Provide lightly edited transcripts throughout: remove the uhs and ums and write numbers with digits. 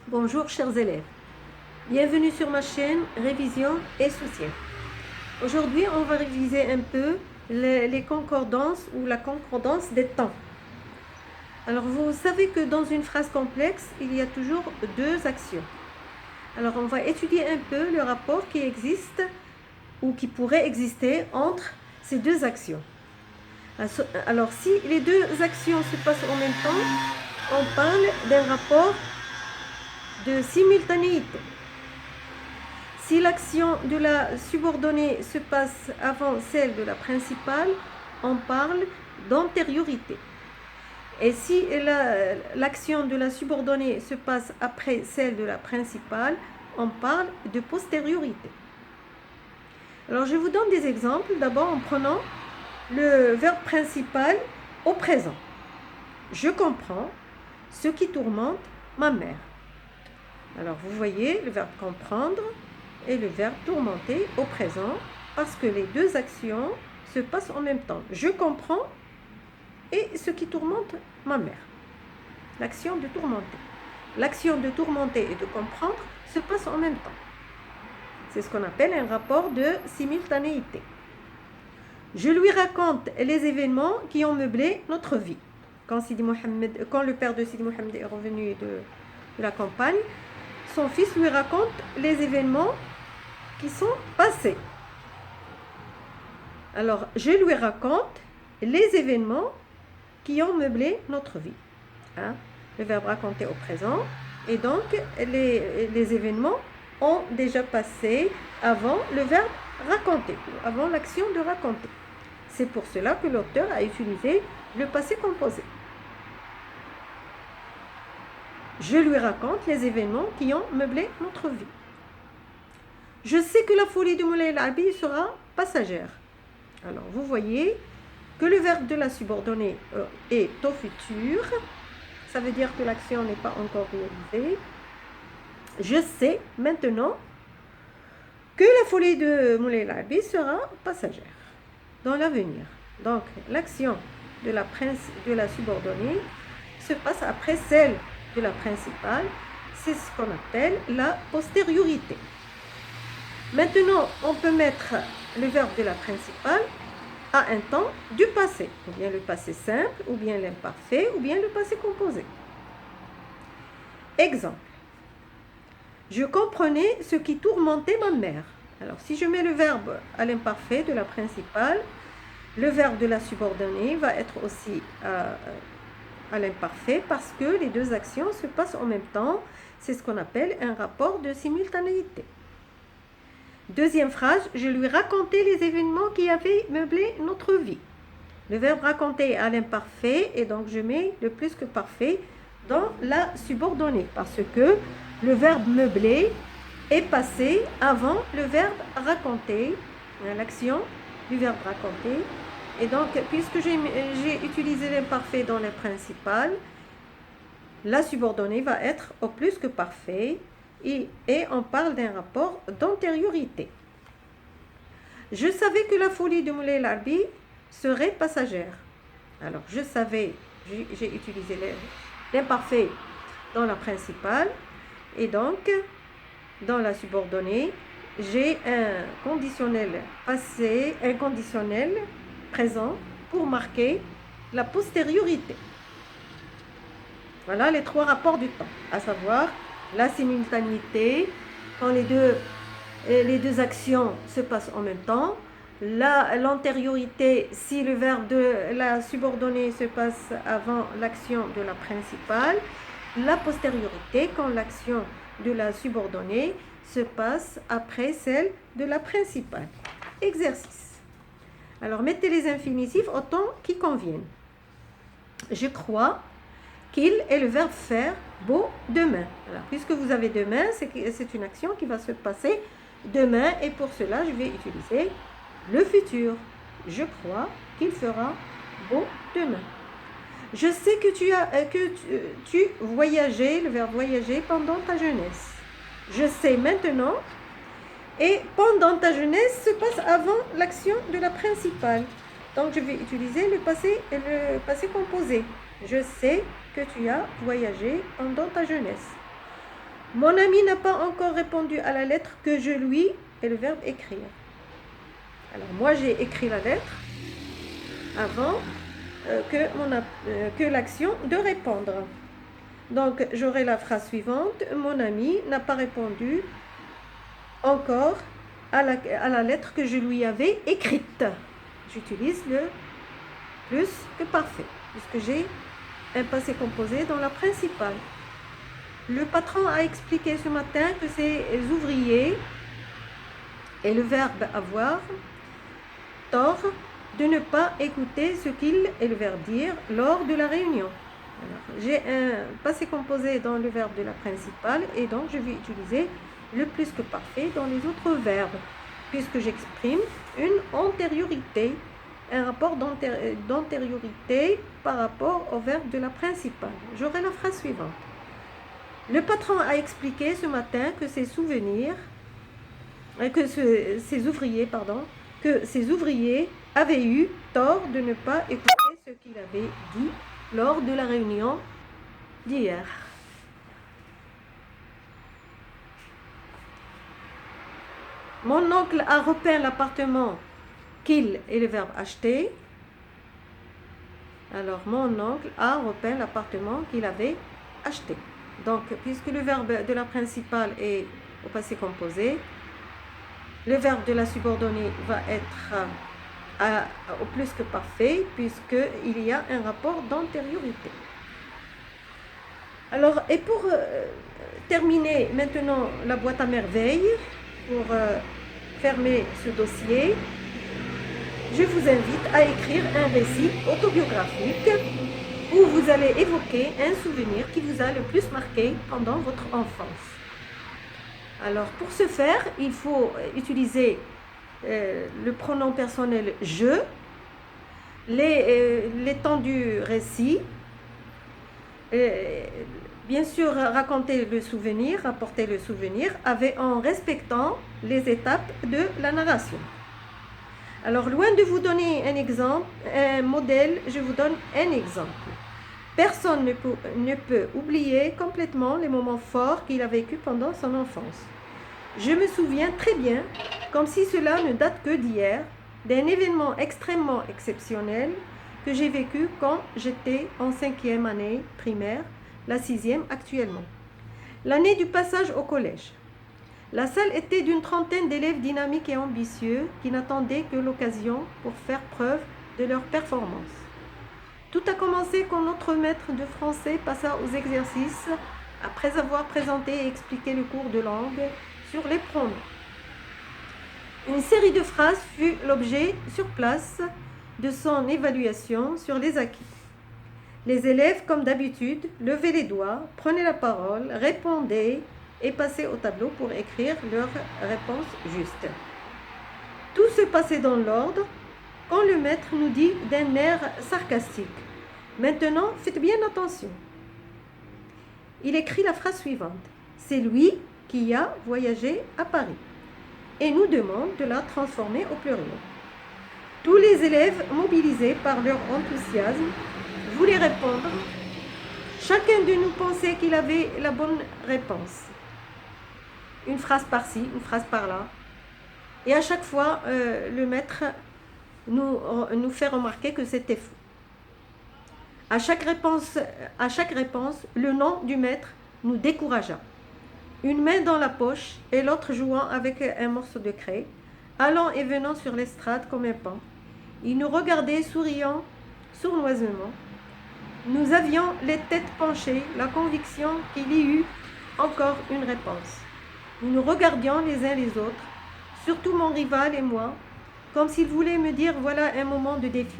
Bonjour chers élèves, bienvenue sur ma chaîne Révision et Soutien. Aujourd'hui on va réviser un peu les concordances ou la concordance des temps. Alors vous savez que dans une phrase complexe, il y a toujours deux actions. Alors on va étudier un peu le rapport qui existe ou qui pourrait exister entre ces deux actions. Alors si les deux actions se passent en même temps, on parle d'un rapport de simultanéité. Si l'action de la subordonnée se passe avant celle de la principale, on parle d'antériorité. Et si l'action de la subordonnée se passe après celle de la principale, on parle de postériorité. Alors je vous donne des exemples, d'abord en prenant le verbe principal au présent. Je comprends ce qui tourmente ma mère. Alors vous voyez le verbe comprendre et le verbe tourmenter au présent parce que les deux actions se passent en même temps. Je comprends et ce qui tourmente ma mère. L'action de tourmenter. L'action de tourmenter et de comprendre se passent en même temps. C'est ce qu'on appelle un rapport de simultanéité. Je lui raconte les événements qui ont meublé notre vie. Quand le père de Sidi Mohamed est revenu de la campagne, son fils lui raconte les événements qui sont passés. Alors, je lui raconte les événements qui ont meublé notre vie. Le verbe raconter au présent. Et donc, les événements ont déjà passé avant le verbe raconter, avant l'action de raconter. C'est pour cela que l'auteur a utilisé le passé composé. Je lui raconte les événements qui ont meublé notre vie. Je sais que la folie de Moulay El-Arabi sera passagère. Alors, vous voyez que le verbe de la subordonnée est au futur. Ça veut dire que l'action n'est pas encore réalisée. Je sais maintenant que la folie de Moulay El-Arabi sera passagère dans l'avenir. Donc, l'action de la subordonnée se passe après celle de la principale. C'est ce qu'on appelle la postériorité. Maintenant, on peut mettre le verbe de la principale à un temps du passé, ou bien le passé simple, ou bien l'imparfait, ou bien le passé composé. Exemple. Je comprenais ce qui tourmentait ma mère. Alors, si je mets le verbe à l'imparfait de la principale, le verbe de la subordonnée va être aussi à l'imparfait parce que les deux actions se passent en même temps. C'est ce qu'on appelle un rapport de simultanéité. Deuxième phrase, je lui racontais les événements qui avaient meublé notre vie. Le verbe raconter à l'imparfait et donc je mets le plus que parfait dans la subordonnée parce que le verbe meubler est passé avant le verbe raconter, l'action du verbe raconter. Et donc, puisque j'ai utilisé l'imparfait dans le principal, la subordonnée va être au plus que parfait et on parle d'un rapport d'antériorité. Je savais que la folie de Moulay El-Arabi serait passagère. Alors, je savais, j'ai utilisé l'imparfait dans la principale et donc, dans la subordonnée, j'ai un conditionnel passé, un conditionnel présent pour marquer la postériorité. Voilà les trois rapports du temps, à savoir la simultanéité, quand les deux actions se passent en même temps, l'antériorité, si le verbe de la subordonnée se passe avant l'action de la principale, la postériorité, quand l'action de la subordonnée se passe après celle de la principale. Exercice. Alors, mettez les infinitifs au temps qui conviennent. Je crois qu'il est le verbe faire beau demain. Alors, puisque vous avez demain, c'est une action qui va se passer demain et pour cela, je vais utiliser le futur. Je crois qu'il fera beau demain. Je sais que tu voyageais, le verbe voyager, pendant ta jeunesse. Je sais maintenant et pendant ta jeunesse se passe avant l'action de la principale. Donc, je vais utiliser le passé composé. Je sais que tu as voyagé pendant ta jeunesse. Mon ami n'a pas encore répondu à la lettre que je lui et le verbe écrire. Alors moi j'ai écrit la lettre avant que l'action de répondre. Donc j'aurai la phrase suivante. Mon ami n'a pas répondu encore à la lettre que je lui avais écrite. J'utilise le plus que parfait puisque j'ai un passé composé dans la principale. Le patron a expliqué ce matin que ses ouvriers et le verbe avoir tort de ne pas écouter ce qu'il et le verbe dire lors de la réunion. J'ai un passé composé dans le verbe de la principale et donc je vais utiliser le plus que parfait dans les autres verbes puisque j'exprime une antériorité, un rapport d'antériorité par rapport au verbe de la principale. J'aurai la phrase suivante. Le patron a expliqué ce matin que ses ouvriers avaient eu tort de ne pas écouter ce qu'il avait dit lors de la réunion d'hier. Mon oncle a repeint l'appartement qu'il et le verbe acheter. Alors, mon oncle a repeint l'appartement qu'il avait acheté. Donc, puisque le verbe de la principale est au passé composé, le verbe de la subordonnée va être au plus que parfait, puisqu'il y a un rapport d'antériorité. Alors, et pour terminer maintenant la boîte à merveilles, pour fermer ce dossier, je vous invite à écrire un récit autobiographique où vous allez évoquer un souvenir qui vous a le plus marqué pendant votre enfance. Alors, pour ce faire, il faut utiliser le pronom personnel « je », les temps du récit, bien sûr rapporter le souvenir, en respectant les étapes de la narration. Alors, loin de vous donner un modèle, je vous donne un exemple. Personne ne peut oublier complètement les moments forts qu'il a vécus pendant son enfance. Je me souviens très bien, comme si cela ne date que d'hier, d'un événement extrêmement exceptionnel que j'ai vécu quand j'étais en 5e année primaire, la 6e actuellement. L'année du passage au collège. La salle était d'une trentaine d'élèves dynamiques et ambitieux qui n'attendaient que l'occasion pour faire preuve de leur performance. Tout a commencé quand notre maître de français passa aux exercices après avoir présenté et expliqué le cours de langue sur les pronoms. Une série de phrases fut l'objet sur place de son évaluation sur les acquis. Les élèves, comme d'habitude, levaient les doigts, prenaient la parole, répondaient et passaient au tableau pour écrire leur réponse juste. Tout se passait dans l'ordre quand le maître nous dit d'un air sarcastique « Maintenant, faites bien attention ». Il écrit la phrase suivante « C'est lui qui a voyagé à Paris » et nous demande de la transformer au pluriel. Tous les élèves, mobilisés par leur enthousiasme, voulaient répondre. Chacun de nous pensait qu'il avait la bonne réponse. Une phrase par-ci, une phrase par-là. Et à chaque fois, le maître nous fait remarquer que c'était faux. À chaque réponse, le nom du maître nous découragea. Une main dans la poche et l'autre jouant avec un morceau de craie, allant et venant sur l'estrade comme un pan. Il nous regardait souriant sournoisement. Nous avions les têtes penchées, la conviction qu'il y eut encore une réponse. Nous nous regardions les uns les autres, surtout mon rival et moi, comme s'il voulait me dire « voilà un moment de défi ».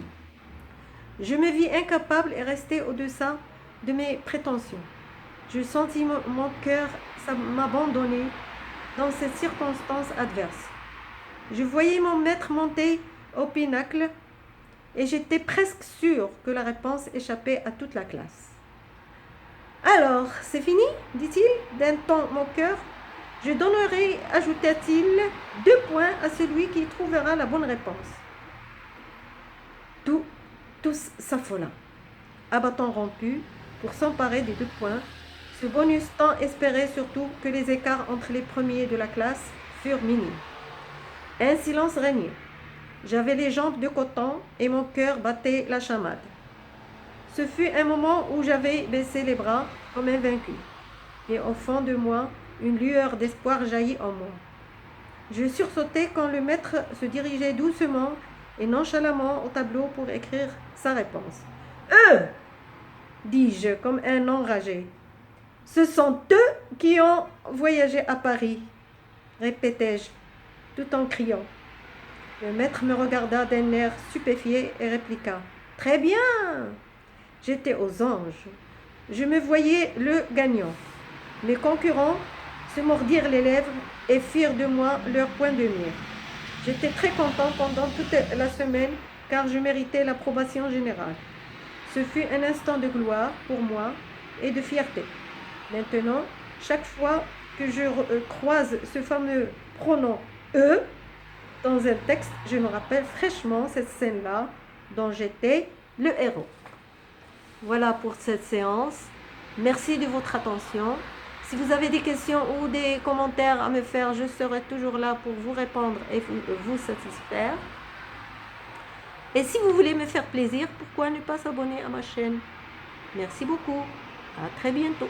Je me vis incapable et restais au-deçà de mes prétentions. Je sentis mon cœur m'abandonner dans cette circonstance adverse. Je voyais mon maître monter au pinacle et j'étais presque sûre que la réponse échappait à toute la classe. « Alors, c'est fini ?» dit-il d'un ton moqueur. « Je donnerai, ajouta-t-il, 2 points à celui qui trouvera la bonne réponse. » Tous s'affola, à bâton rompu, pour s'emparer des 2 points Ce bonus temps espérait surtout que les écarts entre les premiers de la classe furent minimes. Un silence régnait. J'avais les jambes de coton et mon cœur battait la chamade. Ce fut un moment où j'avais baissé les bras comme un vaincu. Et au fond de moi, une lueur d'espoir jaillit en moi. Je sursautai quand le maître se dirigeait doucement et nonchalamment au tableau pour écrire sa réponse. « Eux !» dis-je comme un enragé. « Ce sont eux qui ont voyagé à Paris !» répétai-je, tout en criant. Le maître me regarda d'un air stupéfié et répliqua. « Très bien !» J'étais aux anges. Je me voyais le gagnant. Mes concurrents se mordirent les lèvres et firent de moi leur point de mire. J'étais très content pendant toute la semaine car je méritais l'approbation générale. Ce fut un instant de gloire pour moi et de fierté. Maintenant, chaque fois que je croise ce fameux pronom « eux » dans un texte, je me rappelle fraîchement cette scène-là dont j'étais le héros. Voilà pour cette séance. Merci de votre attention. Si vous avez des questions ou des commentaires à me faire, je serai toujours là pour vous répondre et vous satisfaire. Et si vous voulez me faire plaisir, pourquoi ne pas s'abonner à ma chaîne? Merci beaucoup. À très bientôt.